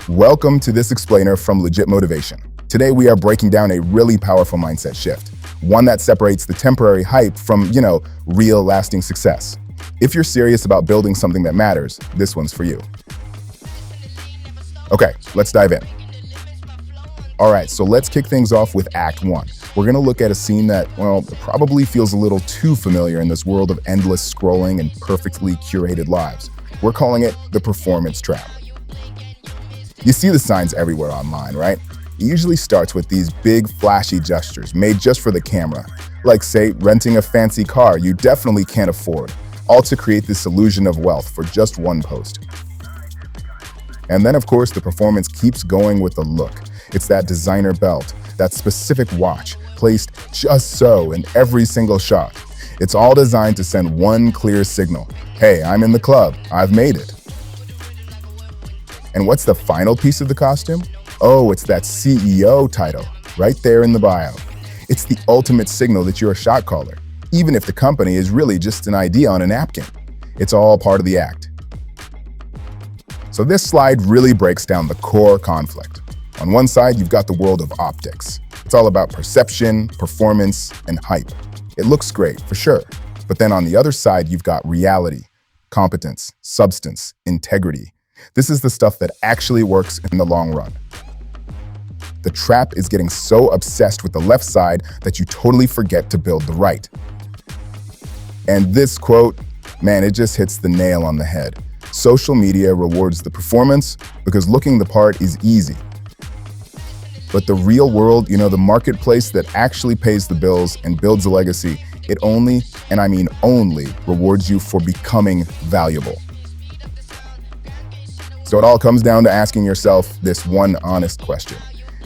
Welcome to this explainer from Legit Motivation. Today we are breaking down a really powerful mindset shift, one that separates the temporary hype from, real lasting success. If you're serious about building something that matters, this one's for you. Okay, let's dive in. All right, so let's kick things off with Act 1. We're gonna look at a scene that, probably feels a little too familiar in this world of endless scrolling and perfectly curated lives. We're calling it the performance trap. You see the signs everywhere online, right? It usually starts with these big flashy gestures made just for the camera, like say renting a fancy car you definitely can't afford, all to create this illusion of wealth for just one post. And then of course the performance keeps going with the look. It's that designer belt, that specific watch, placed just so in every single shot. It's all designed to send one clear signal. Hey, I'm in the club, I've made it. And what's the final piece of the costume? Oh, it's that CEO title, right there in the bio. It's the ultimate signal that you're a shot caller, even if the company is really just an idea on a napkin. It's all part of the act. So this slide really breaks down the core conflict. On one side, you've got the world of optics. It's all about perception, performance, and hype. It looks great, for sure. But then on the other side, you've got reality, competence, substance, integrity. This is the stuff that actually works in the long run. The trap is getting so obsessed with the left side that you totally forget to build the right. And this quote, man, it just hits the nail on the head. Social media rewards the performance because looking the part is easy. But the real world, the marketplace that actually pays the bills and builds a legacy, it only, and I mean only, rewards you for becoming valuable. So it all comes down to asking yourself this one honest question.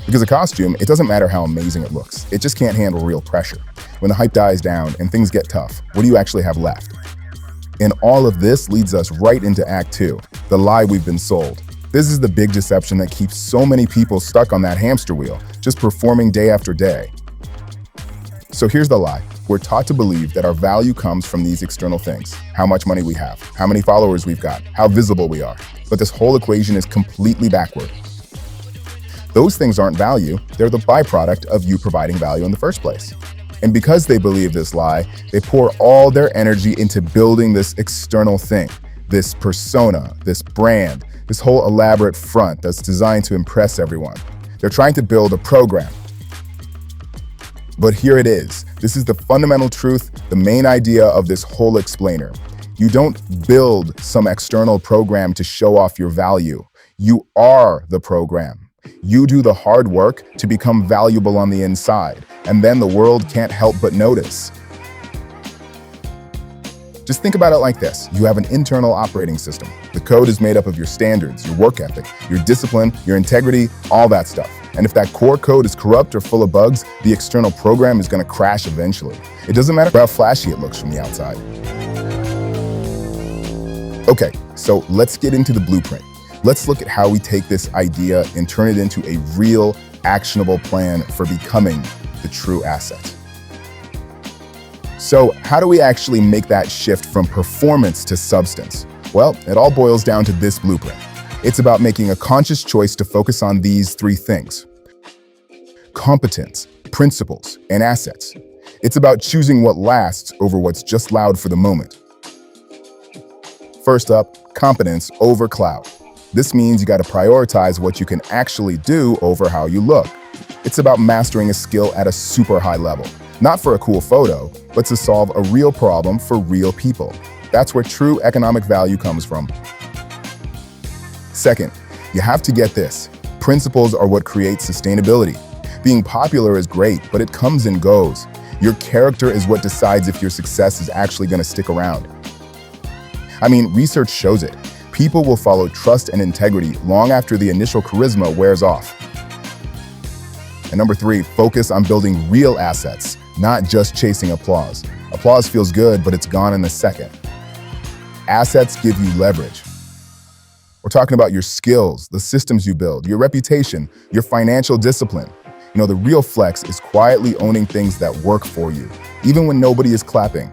Because a costume, it doesn't matter how amazing it looks. It just can't handle real pressure. When the hype dies down and things get tough, what do you actually have left? And all of this leads us right into Act 2, the lie we've been sold. This is the big deception that keeps so many people stuck on that hamster wheel, just performing day after day. So here's the lie. We're taught to believe that our value comes from these external things. How much money we have, how many followers we've got, how visible we are. But this whole equation is completely backward. Those things aren't value, they're the byproduct of you providing value in the first place. And because they believe this lie, they pour all their energy into building this external thing, this persona, this brand, this whole elaborate front that's designed to impress everyone. They're trying to build a program. But here it is. This is the fundamental truth, the main idea of this whole explainer. You don't build some external program to show off your value. You are the program. You do the hard work to become valuable on the inside, and then the world can't help but notice. Just think about it like this. You have an internal operating system. The code is made up of your standards, your work ethic, your discipline, your integrity, all that stuff. And if that core code is corrupt or full of bugs, the external program is going to crash eventually. It doesn't matter how flashy it looks from the outside. Okay, so let's get into the blueprint. Let's look at how we take this idea and turn it into a real, actionable plan for becoming the true asset. So how do we actually make that shift from performance to substance? Well, it all boils down to this blueprint. It's about making a conscious choice to focus on these three things: competence, principles, and assets. It's about choosing what lasts over what's just loud for the moment. First up, competence over clout. This means you got to prioritize what you can actually do over how you look. It's about mastering a skill at a super high level, not for a cool photo, but to solve a real problem for real people. That's where true economic value comes from. Second, you have to get this. Principles are what create sustainability. Being popular is great, but it comes and goes. Your character is what decides if your success is actually going to stick around. Research shows it. People will follow trust and integrity long after the initial charisma wears off. And number 3, focus on building real assets, not just chasing applause. Applause feels good, but it's gone in a second. Assets give you leverage. We're talking about your skills, the systems you build, your reputation, your financial discipline. The real flex is quietly owning things that work for you, even when nobody is clapping.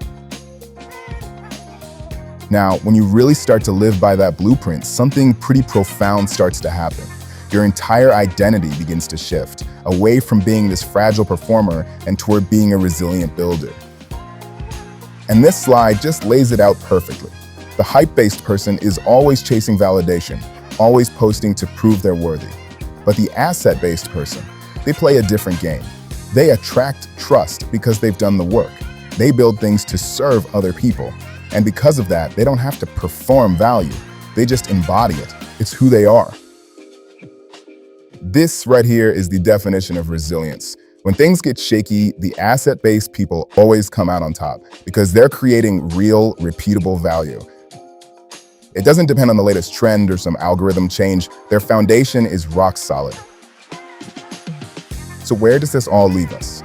Now, when you really start to live by that blueprint, something pretty profound starts to happen. your entire identity begins to shift, away from being this fragile performer and toward being a resilient builder. And this slide just lays it out perfectly. The hype-based person is always chasing validation, always posting to prove they're worthy. But the asset-based person, they play a different game. They attract trust because they've done the work. They build things to serve other people. And because of that, they don't have to perform value. They just embody it. It's who they are. This right here is the definition of resilience. When things get shaky, the asset-based people always come out on top because they're creating real, repeatable value. It doesn't depend on the latest trend or some algorithm change. Their foundation is rock solid. So where does this all leave us?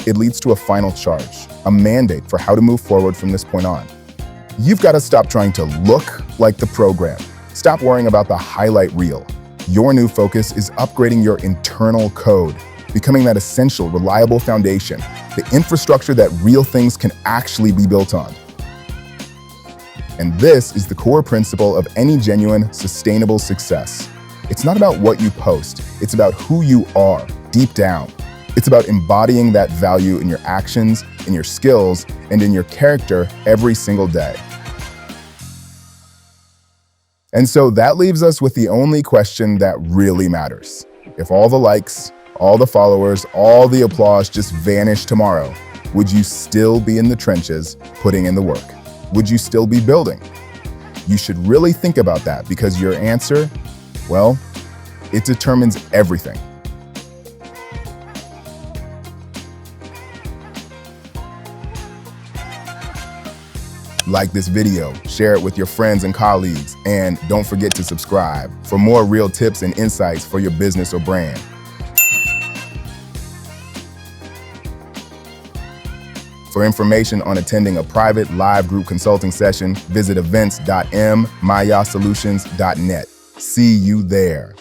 It leads to a final charge, a mandate for how to move forward from this point on. You've got to stop trying to look like the program. Stop worrying about the highlight reel. Your new focus is upgrading your internal code, becoming that essential, reliable foundation, the infrastructure that real things can actually be built on. And this is the core principle of any genuine, sustainable success. It's not about what you post, it's about who you are, deep down. It's about embodying that value in your actions, in your skills, and in your character every single day. And so that leaves us with the only question that really matters. If all the likes, all the followers, all the applause just vanished tomorrow, would you still be in the trenches, putting in the work? Would you still be building? You should really think about that because your answer, well, it determines everything. Like this video, share it with your friends and colleagues, and don't forget to subscribe for more real tips and insights for your business or brand. For information on attending a private live group consulting session, visit events.myasolutions.net. See you there.